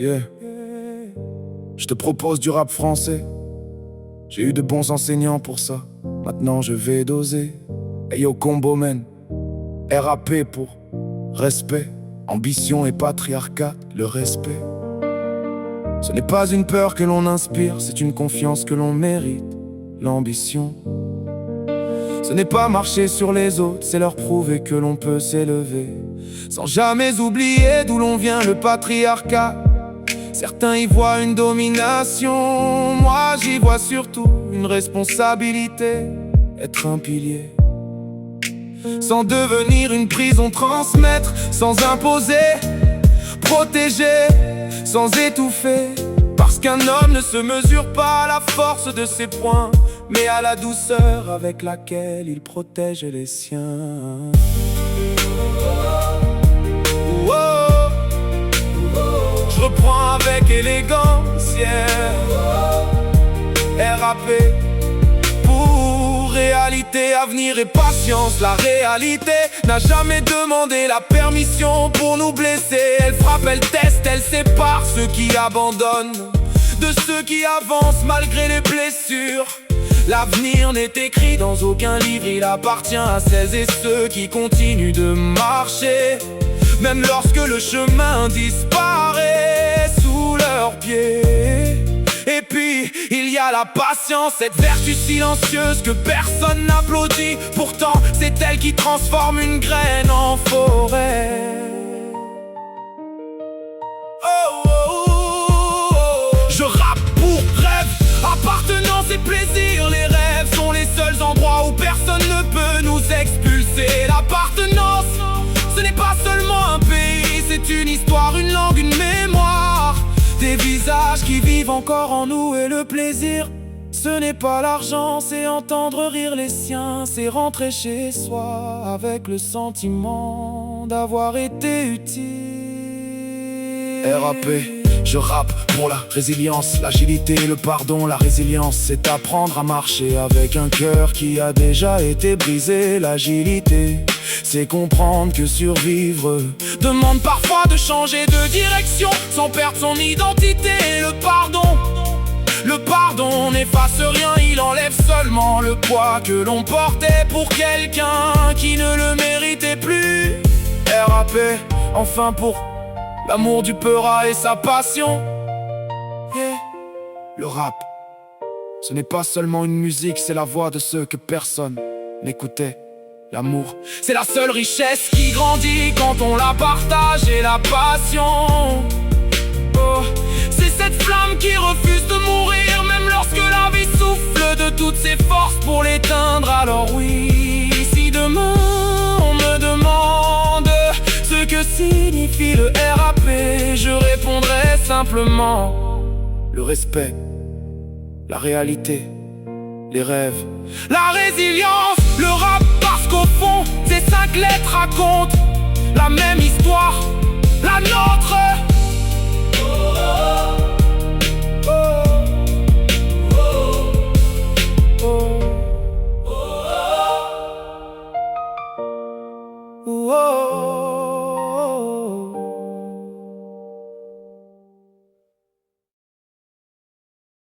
Yeah. Je te propose du rap français. J'ai eu de bons enseignants pour ça. Maintenant je vais doser. Ayo combo men. RAP pour respect, ambition et patriarcat, le respect. Ce n'est pas une peur que l'on inspire, c'est une confiance que l'on mérite, l'ambition. Ce n'est pas marcher sur les autres, c'est leur prouver que l'on peut s'élever. Sans jamais oublier d'où l'on vient, le patriarcat. Certains y voient une domination, moi j'y vois surtout une responsabilité. Être un pilier, sans devenir une prison, transmettre sans imposer, protéger sans étouffer. Parce qu'un homme ne se mesure pas à la force de ses poings, mais à la douceur avec laquelle il protège les siens. Je reprends avec élégance, yeah. RAP pour réalité, avenir et patience. La réalité n'a jamais demandé la permission pour nous blesser. Elle frappe, elle teste, elle sépare ceux qui abandonnent de ceux qui avancent malgré les blessures. L'avenir n'est écrit dans aucun livre, il appartient à celles et ceux qui continuent de marcher, même lorsque le chemin disparaît sous leurs pieds. Et puis, il y a la patience, cette vertu silencieuse que personne n'applaudit. Pourtant, c'est elle qui transforme une graine en forêt. Je rappe pour rêve, appartenance et plaisir. Les rêves sont les seuls endroits où personne ne peut nous expulser. L'appartenance, ce n'est pas seulement un pays, c'est une histoire, une langue, une mémoire. Des visages qui vivent encore en nous. Et le plaisir, ce n'est pas l'argent, c'est entendre rire les siens. C'est rentrer chez soi avec le sentiment d'avoir été utile. RAP, je rappe pour la résilience, l'agilité, le pardon. La résilience, c'est apprendre à marcher avec un cœur qui a déjà été brisé. L'agilité, c'est comprendre que survivre demande parfois de changer de direction sans perdre son identité. Le pardon n'efface rien, il enlève seulement le poids que l'on portait pour quelqu'un qui ne le méritait plus. RAP, enfin pour l'amour du peura et sa passion. Yeah. Le rap, ce n'est pas seulement une musique, c'est la voix de ceux que personne n'écoutait. L'amour, c'est la seule richesse qui grandit quand on la partage. Et la passion, oh, c'est cette flamme qui refuse de mourir, même lorsque la vie souffle de toutes ses forces pour l'éteindre. Alors oui, si demain on me demande ce que signifie le RAP, je répondrai simplement: le respect, la réalité, les rêves, la résilience. Le rap, parce qu'au fond, ces 5 lettres racontent la même histoire, la nôtre.